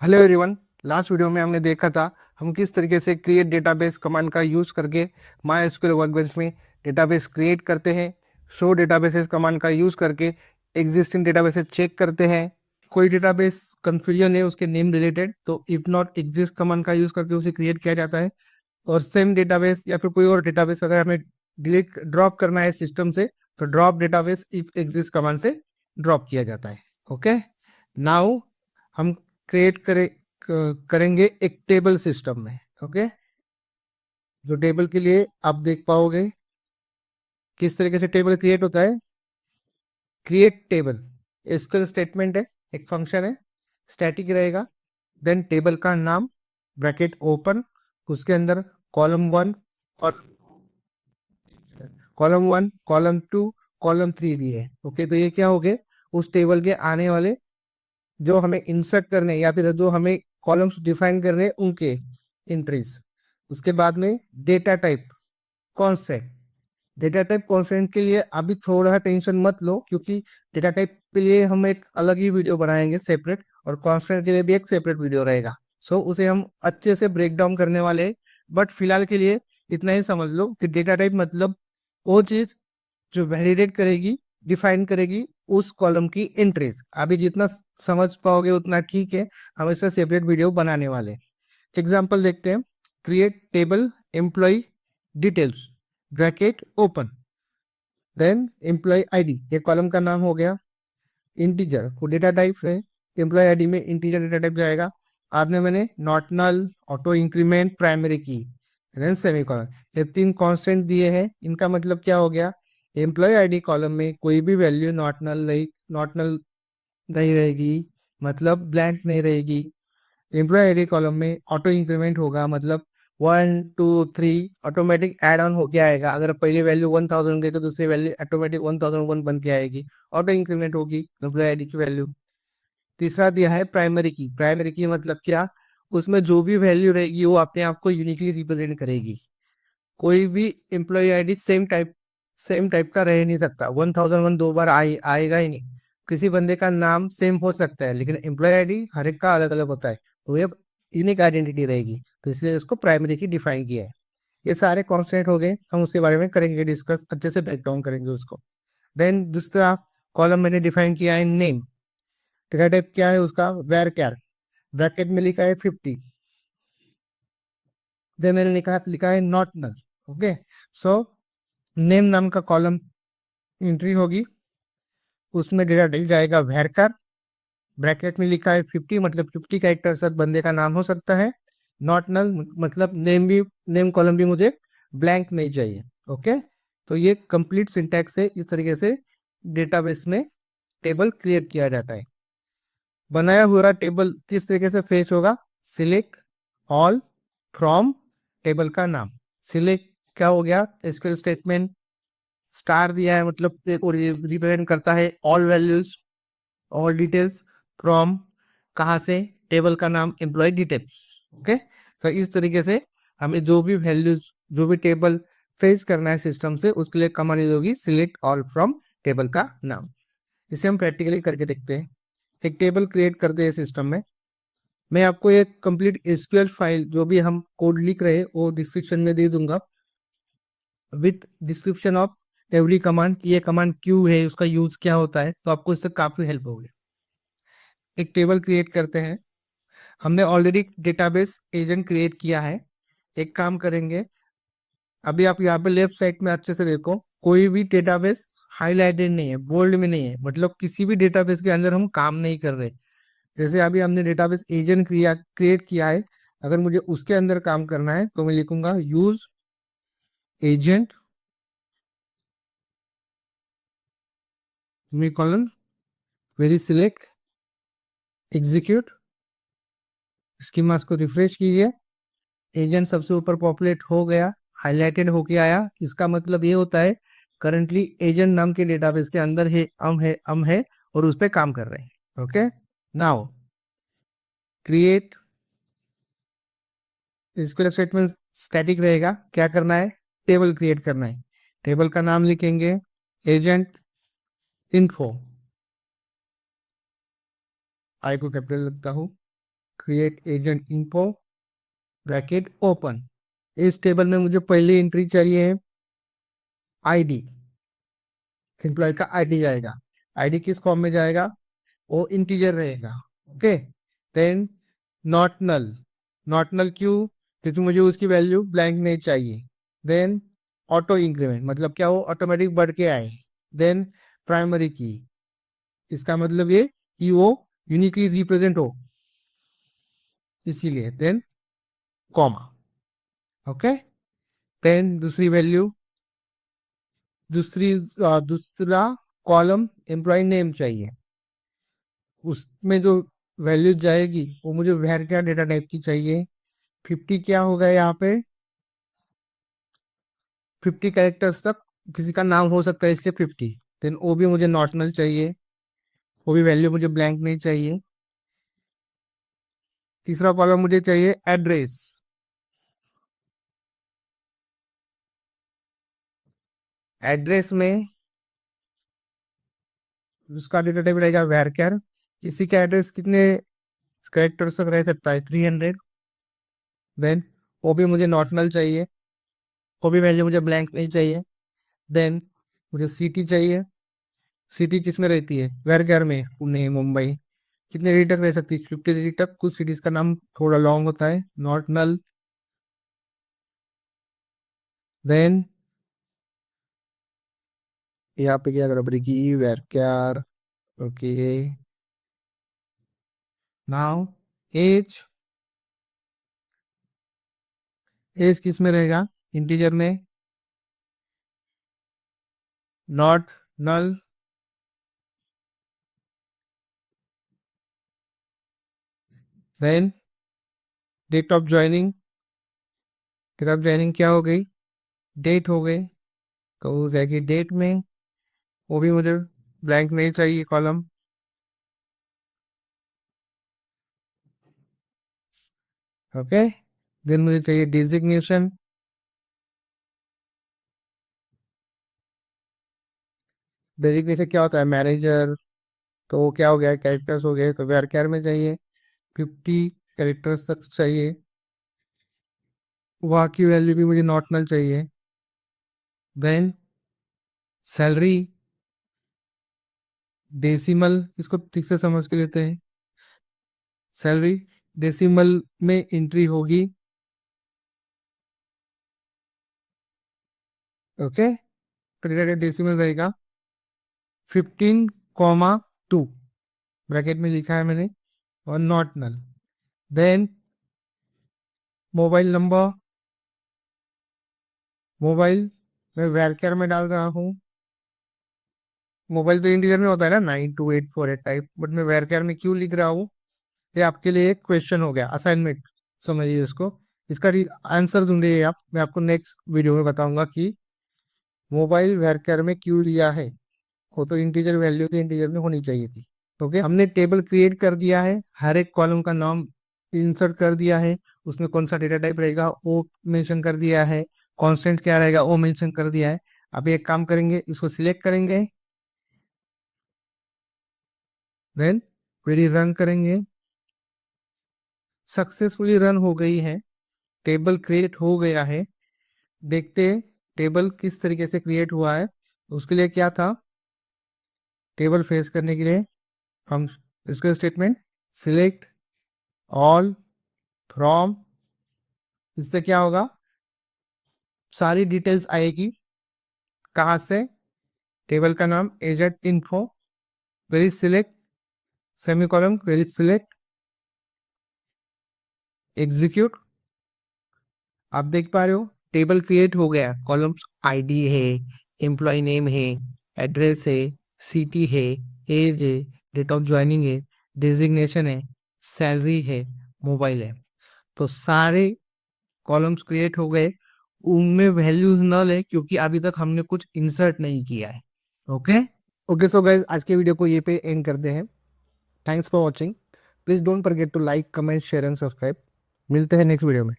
Hello everyone. Last video में हमने देखा था हम किस तरीके से क्रिएट डेटाबेस कमांड का यूज़ करके माई एसक्यूएल वर्कबेंच में डेटाबेस क्रिएट करते हैं। शो डेटाबेसेस कमांड का यूज़ करके एग्जिस्टिंग डेटाबेसेस चेक करते हैं। कोई डेटाबेस कंफ्यूजन है उसके नेम रिलेटेड तो इफ नॉट एग्जिस्ट कमांड का यूज़ करके उसे क्रिएट किया जाता है। और सेम डेटाबेस या फिर कोई और डेटाबेस अगर हमें डिलीट ड्रॉप करना है सिस्टम से तो drop database if exist command से ड्रॉप किया जाता है। ओके, नाउ हम क्रिएट करेंगे एक टेबल सिस्टम में। ओके, जो टेबल के लिए आप देख पाओगे किस तरीके से टेबल क्रिएट होता है। क्रिएट टेबल एसक्यूएल स्टेटमेंट है, एक फंक्शन है, स्टैटिक रहेगा। देन टेबल का नाम ब्रैकेट ओपन, उसके अंदर कॉलम 1 और कॉलम 2 कॉलम 3 दिए। ओके, तो ये क्या हो गए, उस टेबल के आने वाले जो हमें इंसर्ट करने या फिर जो हमें कॉलम्स डिफाइन करने हैं उनके एंट्रीज। उसके बाद में data type constant. Data type constant के लिए अभी थोड़ा टेंशन मत लो क्योंकि डेटा टाइप के लिए हम एक अलग ही वीडियो बनाएंगे सेपरेट, और कॉन्स्टेंट के लिए भी एक सेपरेट वीडियो रहेगा। सो उसे हम अच्छे से ब्रेक डाउन करने वाले हैं। बट फिलहाल के लिए इतना ही समझ लो कि डेटा टाइप मतलब वो चीज जो वैलिडेट करेगी, डिफाइन करेगी उस कॉलम की एंट्रीज। अभी जितना समझ पाओगे उतना ठीक है, हम इस पर सेपरेट वीडियो बनाने वाले हैं। एग्जाम्पल देखते हैं। Create table employee details bracket open, then employee ID, ये कॉलम का नाम हो गया। इंटीजर वो डेटा टाइप है, एम्प्लॉय आईडी में इंटीजर डेटा टाइप जाएगा। बाद में मैंने not null, auto increment, primary key, then semicolon, ये तीन कांस्टेंट दिए हैं। इनका मतलब क्या हो गया, एम्प्लॉय आईडी कॉलम में कोई भी वैल्यू नॉट नल नहीं रहेगी, मतलब ब्लैंक नहीं रहेगी। एम्प्लॉय आईडी कॉलम में ऑटो इंक्रीमेंट होगा, मतलब 1 2 3 ऑटोमेटिक एड ऑन होके आएगा। अगर पहली वैल्यू 1000 गई तो दूसरी वैल्यू ऑटोमेटिक 1001 बन के आएगी, ऑटो इंक्रीमेंट होगी एम्प्लॉय आईडी की वैल्यू। तीसरा दिया है प्राइमरी की। प्राइमरी की मतलब क्या, उसमें जो भी वैल्यू रहेगी वो अपने आप को यूनिकली रिप्रेजेंट करेगी। कोई भी एम्प्लॉय आईडी सेम टाइप का रह नहीं सकता। 1001 दो बार आएगा ही नहीं। किसी बंदे का नाम सेम हो सकता है लेकिन एम्प्लॉय आईडी हर एक का अलग अलग होता है, तो ये यूनिक आइडेंटिटी रहेगी, तो इसलिए इसको प्राइमरी की डिफाइन किया है। ये सारे कॉन्स्टेंट हो गए, हम उसके बारे में करेंगे डिस्कस, अच्छे से ब्रेक डाउन करेंगे उसको। देन दूसरा कॉलम मैंने डिफाइन किया है नेम। डेटा टाइप क्या है उसका, वेर कैर, ब्रैकेट में लिखा है 50। देन मैंने लिखा है not null. Okay, so name नाम का कॉलम एंट्री होगी, उसमें डेटा टाइप जाएगा वैरकर, ब्रैकेट में लिखा है 50, मतलब 50 कैरेक्टर तक बंदे का नाम हो सकता है। नॉट नल मतलब नेम कॉलम भी मुझे ब्लैंक नहीं चाहिए। ओके, तो ये कंप्लीट सिंटैक्स है। इस तरीके से डेटाबेस में टेबल क्रिएट किया जाता है। बनाया हुआ टेबल किस तरीके से फेच होगा, सिलेक्ट ऑल फ्रॉम टेबल का नाम। सिलेक्ट क्या हो गया, एसक्यूएल स्टेटमेंट, स्टार दिया है मतलब रिप्रेजेंट करता है all values, all details, from कहाँ से, टेबल का नाम एम्प्लॉय डिटेल। ओके, तो इस तरीके से हमें जो भी वैल्यूज, जो भी टेबल फेच करना है सिस्टम से, उसके लिए कमांड यूज होगी सिलेक्ट ऑल फ्रॉम टेबल का नाम। इसे हम प्रैक्टिकली करके देखते हैं। एक टेबल क्रिएट करते हैं सिस्टम में। मैं आपको एक कंप्लीट एसक्यूएल फाइल जो भी हम कोड लिख रहे हैं वो डिस्क्रिप्शन में दे दूंगा, with description of every command, ये कमांड क्यों है, उसका यूज क्या होता है, तो आपको इससे काफी हेल्प होगी। एक टेबल क्रिएट करते हैं। हमने ऑलरेडी डेटाबेस एजेंट क्रिएट किया है। एक काम करेंगे, अभी आप यहाँ पे लेफ्ट साइड में अच्छे से देखो, कोई भी डेटाबेस हाईलाइटेड नहीं है, बोल्ड में नहीं है, मतलब किसी भी डेटाबेस के अंदर हम काम नहीं कर रहे। जैसे अभी हमने डेटाबेस एजेंट क्रिएट किया है, अगर मुझे उसके अंदर काम करना है तो मैं लिखूंगा use agent semicolon, very select, execute. Schemas को रिफ्रेश कीजिए, एजेंट सबसे ऊपर पॉपुलेट हो गया, हाईलाइटेड होके आया। इसका मतलब ये होता है करंटली एजेंट नाम के डेटाबेस के अंदर है और उस पर काम कर रहे हैं। Okay, now create square statement static रहेगा। क्या करना है, टेबल क्रिएट करना है। टेबल का नाम लिखेंगे एजेंट इन्फो, आई को कैपिटल लगता हूँ, create agent info bracket open. इस टेबल में मुझे पहली एंट्री चाहिए है आईडी, एम्प्लॉय का आईडी जाएगा। आईडी किस फॉर्म में जाएगा? वो इंटीजर रहेगा। Okay, then not null. Not null क्यों? क्योंकि मुझे उसकी वैल्यू ब्लैंक नहीं चाहिए। देन ऑटो इंक्रीमेंट, मतलब क्या वो ऑटोमेटिक बढ़ के आए। देन प्राइमरी की, इसका मतलब ये कि वो यूनिकली रिप्रेजेंट हो, इसीलिए। Then comma. ओके, देन दूसरी वैल्यू, दूसरा कॉलम एम्प्लॉय नेम चाहिए। उसमें जो वैल्यू जाएगी वो मुझे varchar डेटा टाइप की चाहिए। 50 क्या होगा यहाँ पे? 50 कैरेक्टर्स तक किसी का नाम हो सकता है, इसलिए 50। देन वो भी मुझे नॉट चाहिए, वो भी वैल्यू मुझे ब्लैंक नहीं चाहिए। तीसरा कॉलम मुझे चाहिए एड्रेस। एड्रेस में उसका डेटा टाइप रहेगा varchar। किसी का एड्रेस कितने कैरेक्टर्स तक रह सकता है? 300। देन वो भी मुझे नॉट चाहिए, वो भी वैल्यू मुझे ब्लैंक नहीं चाहिए। देन मुझे सिटी चाहिए। सिटी किस में रहती है? varchar में, पुणे, मुंबई। कितने डिजिट तक रह सकती है? 50 डिजिट तक। कुछ सिटीज का नाम थोड़ा लॉन्ग होता है, नॉट नल। देन यहाँ पे क्या गड़बड़ी की? varchar। Okay, now age. Age किस में रहेगा? इंटीजर में, not null. Then date of joining. Date of joining क्या हो गई? डेट हो गई, तो वो जाएगी डेट में। वो भी मुझे ब्लैंक नहीं चाहिए कॉलम। ओके, देन मुझे चाहिए डिजिग्नेशन। डेजिग्नेशन क्या होता है? मैनेजर। तो वो क्या हो गया? कैरेक्टर्स हो गए, तो varchar में चाहिए 50 कैरेक्टर्स तक चाहिए। वहाँ की वैल्यू भी मुझे नॉट नल चाहिए। देन सैलरी, डेसिमल, इसको ठीक से समझ के लेते हैं। सैलरी डेसिमल में एंट्री होगी। ओके, तो डेसिमल रहेगा 15,2 ब्रैकेट में लिखा है मैंने, और not null. Then mobile number, mobile मैं varchar में डाल रहा हूँ। मोबाइल तो इंटीजर में होता है ना, 9284 टाइप, बट मैं varchar में क्यों लिख रहा हूँ? ये आपके लिए एक क्वेश्चन हो गया, असाइनमेंट समझिए इसको। इसका आंसर ढूंढिए आप, मैं आपको नेक्स्ट वीडियो में बताऊंगा कि मोबाइल varchar में क्यों लिया है। वो तो इंटीजर वैल्यू तो इंटीजर में होनी चाहिए थी। ओके, हमने टेबल क्रिएट कर दिया है, हर एक कॉलम का नाम इंसर्ट कर दिया है, उसमें कौन सा डेटा टाइप रहेगा वो मेंशन कर दिया है, कांस्टेंट क्या रहेगा वो मेंशन कर दिया है। अब एक काम करेंगे, इसको सिलेक्ट करेंगे, देन क्वेरी रन करेंगे। सक्सेसफुली रन हो गई है, टेबल क्रिएट हो गया है। देखते हैं टेबल किस तरीके से क्रिएट हुआ है। उसके लिए क्या था? टेबल फेस करने के लिए हम इसको स्टेटमेंट सिलेक्ट ऑल फ्रॉम, इससे क्या होगा? सारी डिटेल्स आएगी। कहाँ से? टेबल का नाम agent info, query select, semicolon, query select, execute. आप देख पा रहे हो टेबल क्रिएट हो गया। कॉलम्स आईडी है, एम्प्लॉय नेम है, एड्रेस है, सिटी है, एज है, डेट ऑफ ज्वाइनिंग है, डेजिग्नेशन है, सैलरी है, मोबाइल है। तो सारे कॉलम्स क्रिएट हो गए। उनमें वैल्यूज नल है क्योंकि अभी तक हमने कुछ इंसर्ट नहीं किया है। ओके, ओके, सो गाइज आज के वीडियो को ये पे एंड करते हैं। Thanks for watching. Please don't forget to like, comment, share and subscribe. मिलते हैं नेक्स्ट वीडियो में।